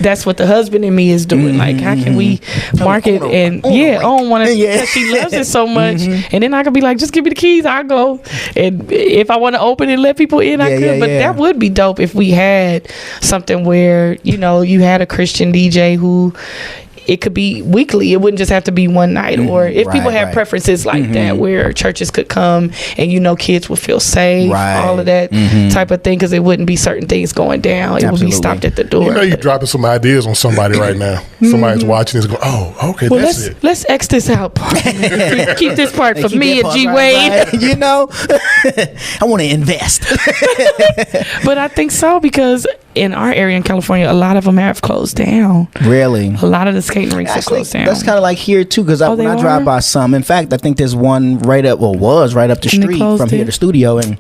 that's what the husband and me is doing. Like, how can we market and own one of because she loves it so much. And then I could be like, just give me the keys, I'll go, and if I want to open and let people in, I could. But that would be dope if we had something where you had a Christian DJ who it could be weekly. It wouldn't just have to be one night. Or if people have preferences like that, where churches could come and kids would feel safe, all of that type of thing, because it wouldn't be certain things going down. It would be stopped at the door. You're dropping some ideas on somebody right now. Somebody's watching this going, oh, okay, well, that's it. Let's X this out. Keep this part for me and G Wade. I want to invest. But I think so, because in our area in California, a lot of them have closed down. Really? A lot of the skating rinks are closed down. That's kind of like here too, because when I drive by some, in fact, I think there's one was right up the street from here, the studio, and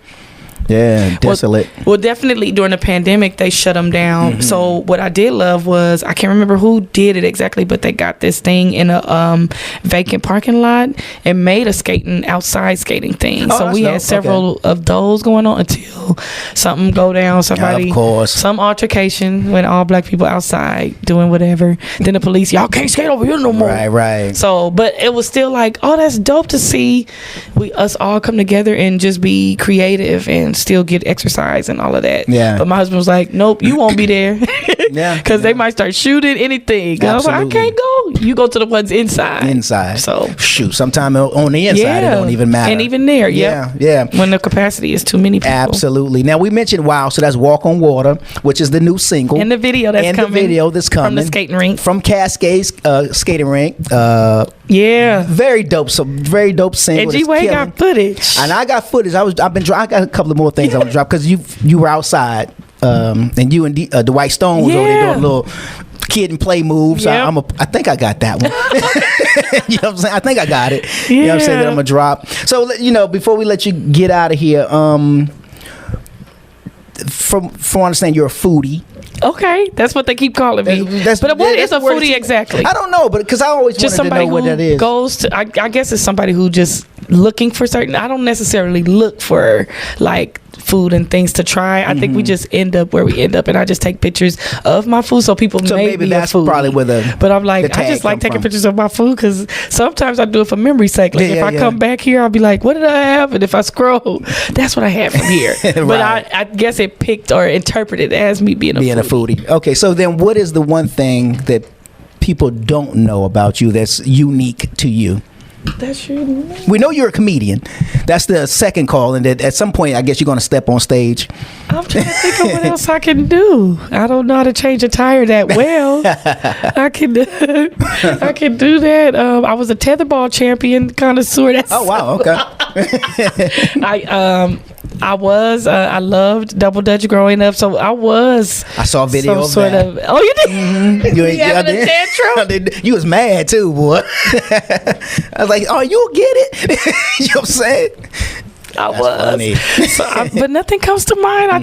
desolate. Well, definitely during the pandemic, they shut them down. So what I did love was, I can't remember who did it exactly, but they got this thing in a vacant parking lot and made a outside skating thing. So we had several of those going on until something go down. Somebody, of course, some altercation when all black people outside doing whatever. Then the police, y'all can't skate over here no more. Right. So, but it was still like, oh, that's dope to see us all come together and just be creative and still get exercise and all of that. Yeah. But my husband was like, nope, you won't be there. Because they might start shooting anything. I was like, I can't go. You go to the ones inside. So shoot, sometime on the inside, it don't even matter. And even there, when the capacity is too many people. Absolutely. Now we mentioned WOW, so that's Walk on Water, which is the new single. And the video that's coming. From the skating rink. From Cascades skating rink. Very dope. So very dope single. And G-Way got footage. And I got footage. I got a couple of more things I want to drop, because you were outside, and you and Dwight Stone was over there doing a little kid and play moves. I think I got that one. You know what I'm saying? I think I got it. You know what I'm saying? That I'm gonna drop. So before we let you get out of here, from what I understand, you're a foodie. Okay, that's what they keep calling me. But what is a foodie exactly? I don't know, but because I always just wanted to know what that is. Goes to, I guess it's somebody who just looking for certain. I don't necessarily look for like food and things to try. I think we just end up where we end up, and I just take pictures of my food so people maybe that's probably where but I'm like, I just like taking pictures of my food, because sometimes I do it for memory's sake. Like if I come back here, I'll be like, what did I have? And if I scroll, that's what I had from here. But I guess it picked or interpreted as me being a foodie. Okay, so then what is the one thing that people don't know about you that's unique to you? That's your name. We know you're a comedian. That's the second call, and that at some point, I guess you're going to step on stage. I'm trying to think of what else I can do. I don't know how to change a tire that well. I can do that. I was a tetherball champion connoisseur. Oh wow, okay. I loved Double Dutch growing up, so I saw a video of that. Oh, you did? You having a tantrum? You was mad too, boy. I was like, oh, you'll get it. You know what I'm saying? I was. But nothing comes to mind. I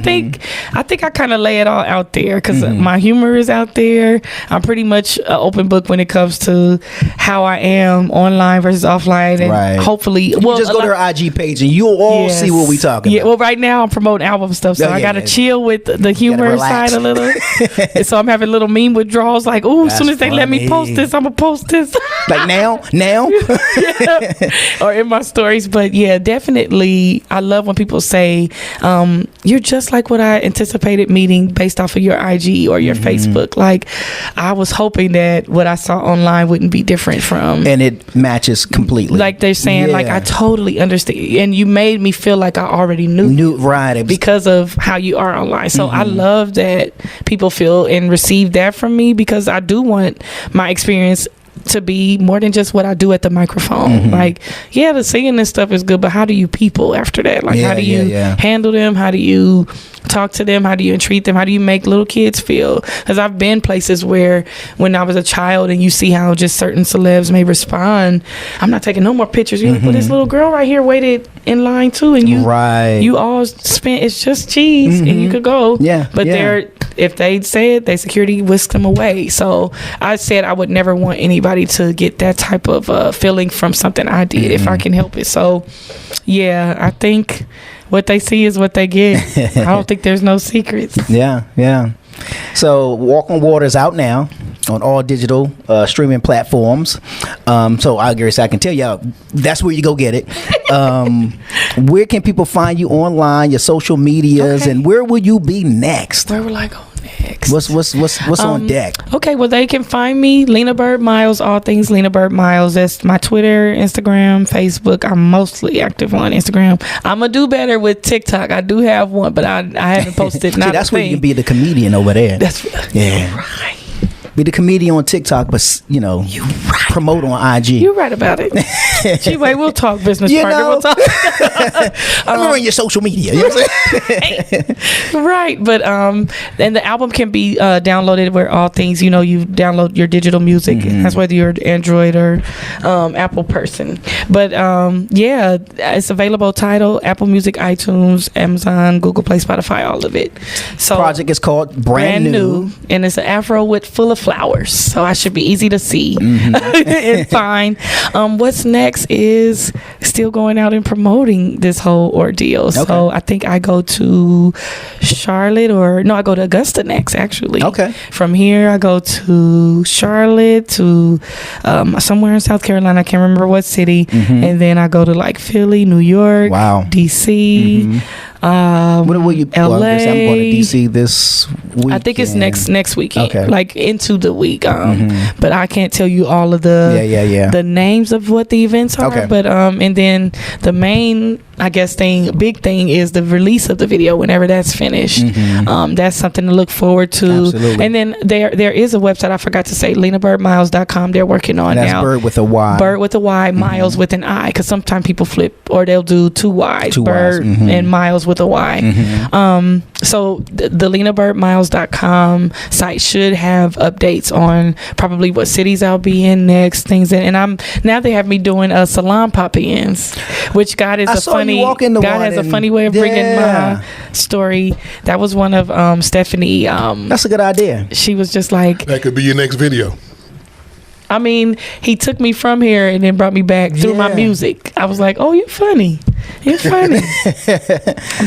think I kind of lay it all out there because my humor is out there. I'm pretty much an open book when it comes to how I am online versus offline, and hopefully, you just go to her IG page and you'll all see what we talking about. Well, right now I'm promoting album stuff, so I gotta chill with the humor side a little. And so I'm having little meme withdrawals, like, "Ooh, as soon as they let me post this, I'm gonna post this." Like now, or in my stories. But yeah, definitely. I love when people say, you're just like what I anticipated meeting based off of your IG or your Facebook. Like, I was hoping that what I saw online wouldn't be different from. And it matches completely. Like they're saying, like, I totally understand. And you made me feel like I already knew right. because of how you are online. So I love that people feel and receive that from me, because I do want my experience to be more than just what I do at the microphone. Like, the singing and stuff is good, but how do you people after that? Like, how do you handle them? How do you talk to them? How do you entreat them? How do you make little kids feel? Because I've been places where when I was a child and you see how just certain celebs may respond, I'm not taking no more pictures. You're like, well, this little girl right here waited in line too, and you all spent, it's just cheese and you could go. But if they say it, they security whisked them away. So I said I would never want anybody to get that type of feeling from something I did if I can help it. So I think what they see is what they get. I don't think there's no secrets. So Walk on Water is out now on all digital streaming platforms. So I guess I can tell y'all that's where you go get it. Where can people find you online, your social medias, and where will you be next? Where will I go next? What's on deck? Okay, well, they can find me, Lena Byrd Miles, all things Lena Byrd Miles. That's my Twitter, Instagram, Facebook. I'm mostly active on Instagram. I'm gonna do better with TikTok. I do have one, but I haven't posted. See, that's where you can be the comedian over there. That's right. Be the comedian on TikTok, but promote on IG. You're right about it. Wait, we'll talk business partner. We'll talk. I'm on your social media. You know what I'm saying? Right, but and the album can be downloaded where all things, you download your digital music. That's whether you're an Android or Apple person. But it's available. Tidal, Apple Music, iTunes, Amazon, Google Play, Spotify, all of it. So project is called Brand New, and it's an Afro with full of flowers, so I should be easy to see and find. What's next is still going out and promoting this whole ordeal. So I think I go to Charlotte, I go to Augusta next, actually. From here I go to Charlotte, to somewhere in South Carolina, I can't remember what city, and then I go to like Philly, New York, DC, when will you? LA. Well, I'm going to DC this week. I think it's next weekend, like into the week. But I can't tell you all of the names of what the events are. But and then the main, I guess, big thing is the release of the video whenever that's finished. That's something to look forward to. Absolutely. And then there is a website I forgot to say, LenaByrdMiles.com. They're working on that's now. Bird with a Y. Bird with a Y, Miles with an I, because sometimes people flip or they'll do two Y's, Bird and Miles with a Y. So the LenaByrdMiles.com site should have updates on probably what cities I'll be in next, things, and now they have me doing salon pop-ins, which God has a funny way of bringing my story. That was one of Stephanie. That's a good idea. She was just like, that could be your next video. I mean, he took me from here and then brought me back through my music. I was like, oh, you're funny.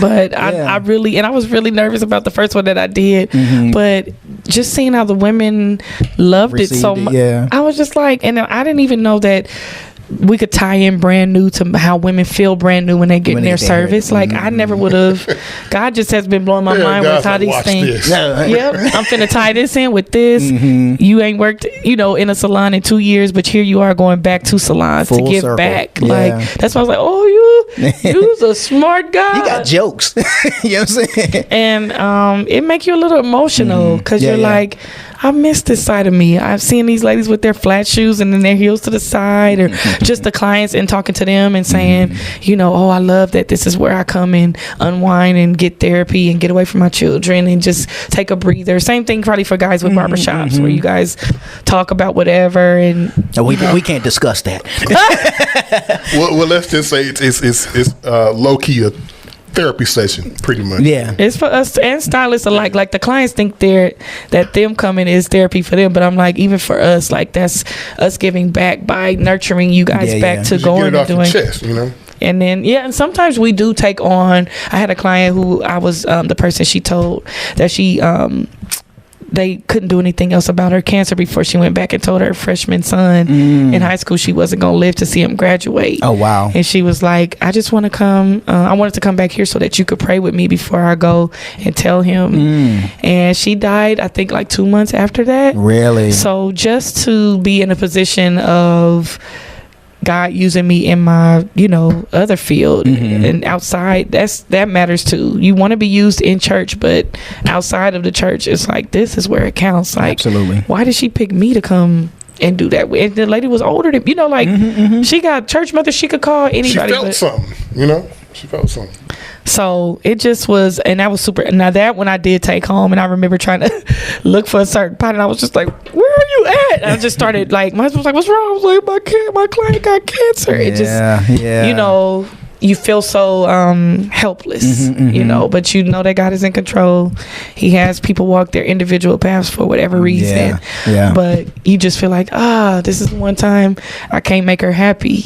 But I really, and I was really nervous about the first one that I did, but just seeing how the women loved it so much, I was just like, and I didn't even know that we could tie in brand new to how women feel brand new when they get in their service. Like, I never would have. God just has been blowing my mind with how these things. Yep, I'm finna tie this in with this. You ain't worked, in a salon in 2 years, but here you are going back to salons to give back. Like, that's why I was like, oh, you's a smart guy. You got jokes. You know what I'm saying? And it make you a little emotional because you're like, I miss this side of me. I've seen these ladies with their flat shoes and then their heels to the side, or just the clients and talking to them and saying, oh, I love that this is where I come and unwind and get therapy and get away from my children and just take a breather. Same thing probably for guys with barbershops where you guys talk about whatever. And we can't discuss that. well, let's just say it's it's low key a therapy session, pretty much. Yeah, it's for us and stylists alike. Like the clients think that them coming is therapy for them, but I'm like, even for us, like that's us giving back by nurturing you guys back to going and doing. Chest, you know. And then and sometimes we do take on. I had a client who I was the person she told that she they couldn't do anything else about her cancer before she went back and told her freshman son in high school she wasn't going to live to see him graduate. Oh, wow. And she was like, I just want to come. I wanted to come back here so that you could pray with me before I go and tell him. And she died, I think, like 2 months after that. Really? So just to be in a position of God using me in my, other field and outside, that matters too. You want to be used in church, but outside of the church, it's like, this is where it counts. Like, absolutely. Why did she pick me to come and do that? And the lady was older than, she got church mother she could call anybody. She felt something, She felt something. So it just was, and that was super. Now that one I did take home, and I remember trying to look for a certain pot, and I was just like, "Where are you at?" And I just started like, my husband was like, "What's wrong?" I was like, "My client got cancer." It just, you feel so helpless, but that God is in control. He has people walk their individual paths for whatever reason. But you just feel like, this is one time I can't make her happy.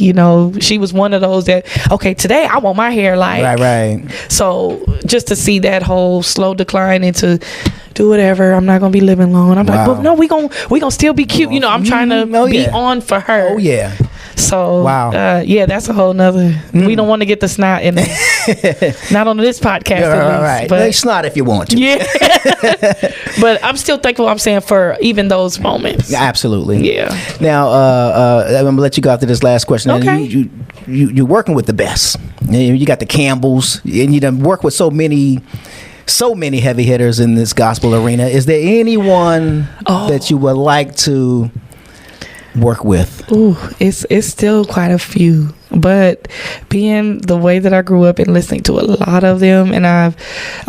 She was one of those that, okay, today I want my hair like. Right. So just to see that whole slow decline into do whatever, I'm not gonna be living long. I'm like, but no, we gonna still be cute. I'm trying to be on for her. Oh yeah. So that's a whole nother. We don't want to get the snot in not on this podcast. Right. But snot if you want to. Yeah. But I'm still thankful. I'm saying for even those moments. Absolutely. Yeah. Now I'm gonna let you go after this last question. Okay. You're working with the best. You got the Campbells, and you done work with so many heavy hitters in this gospel arena. Is there anyone that you would like to work with? Ooh, it's still quite a few, but being the way that I grew up and listening to a lot of them, and I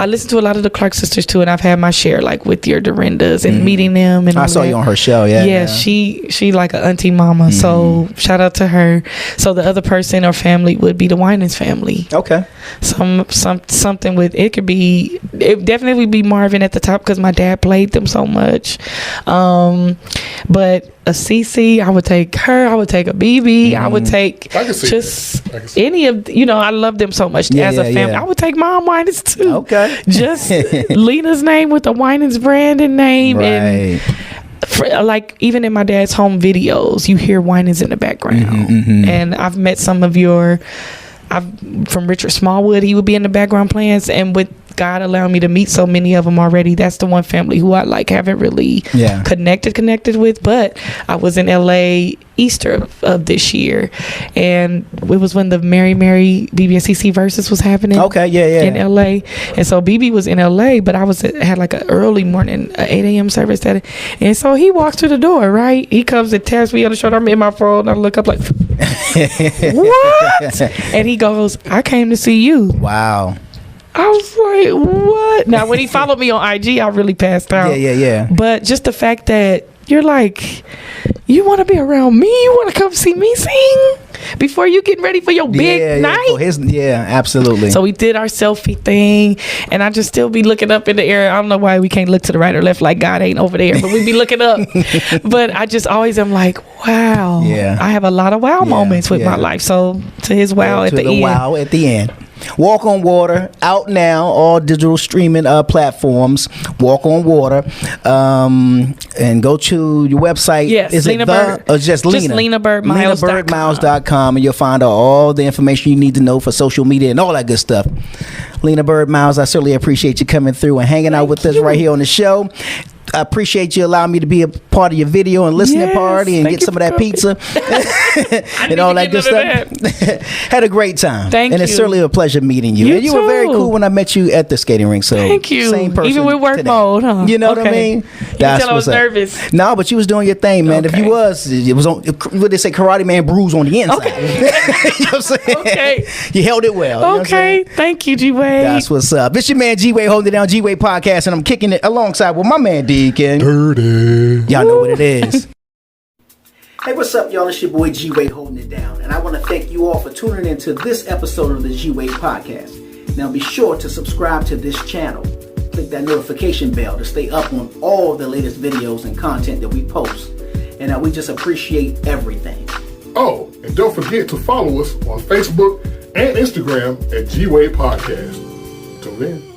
listened to a lot of the Clark sisters too, and I've had my share like with your Dorindas and meeting them, and I saw you on her show. Yeah. She like an auntie mama, so shout out to her. So the other person or family would be the Winans family. Okay. Something with it definitely be Marvin at the top because my dad played them so much, but a CC, I would take her. I would take a BB. I would take any of, I love them so much as a family. I would take Mom Winans too. Okay. Just Lena's name with the Winans brand and name. Right. And like even in my dad's home videos, you hear Winans in the background. And I've met some of from Richard Smallwood, he would be in the background playing, and with God allowing me to meet so many of them already, that's the one family who I haven't really connected with. But I was in LA Easter of this year, and it was when the Mary BBSCC versus was happening. Okay, in LA, and so BB was in LA, but I had like an early morning 8 a.m. service that, and so he walks through the door. Right, he comes and taps me on the shoulder. I'm in my phone, and I look up like, what? And he goes, I came to see you. Wow. I was like, what? Now, when he followed me on IG, I really passed out. Yeah. But just the fact that you're like, you want to be around me? You want to come see me sing before you getting ready for your big night? Absolutely. So we did our selfie thing, and I just still be looking up in the air. I don't know why we can't look to the right or left like God ain't over there, but we be looking up. But I just always am like, wow. Yeah. I have a lot of wow moments with my life. So to his wow at the end. Wow at the end. Walk on Water, out now, all digital streaming platforms. Walk on Water, and go to your website. Yes, is Lena it Byrd, or just Lena? LenaByrdMiles.com, and you'll find out all the information you need to know for social media and all that good stuff. Lena Byrd Miles, I certainly appreciate you coming through and hanging out with us right here on the show. I appreciate you allowing me to be a part of your video and listening party and get some of that pizza and all that good stuff. Had a great time. Thank you. And it's certainly a pleasure meeting you. And you were very cool when I met you at the skating rink. So thank you. Same person. Even with work mode, huh? You know what I mean? You can tell I was nervous. No, but you was doing your thing, man. If you it was on, what they say, Karate Man bruise on the inside. Okay. You know what I'm saying? Okay. You held it well. Okay. Thank you, G-Wade. That's what's up. This your man G-Wade holding it down, G-Wade Podcast, and I'm kicking it alongside with my man Deacon. Dirty. Y'all know what it is. Hey, what's up, y'all? It's your boy G Wade holding it down, and I want to thank you all for tuning into this episode of the G Wade Podcast. Now, be sure to subscribe to this channel. Click that notification bell to stay up on all the latest videos and content that we post. And we just appreciate everything. Oh, and don't forget to follow us on Facebook and Instagram at G Wade Podcast. Till then.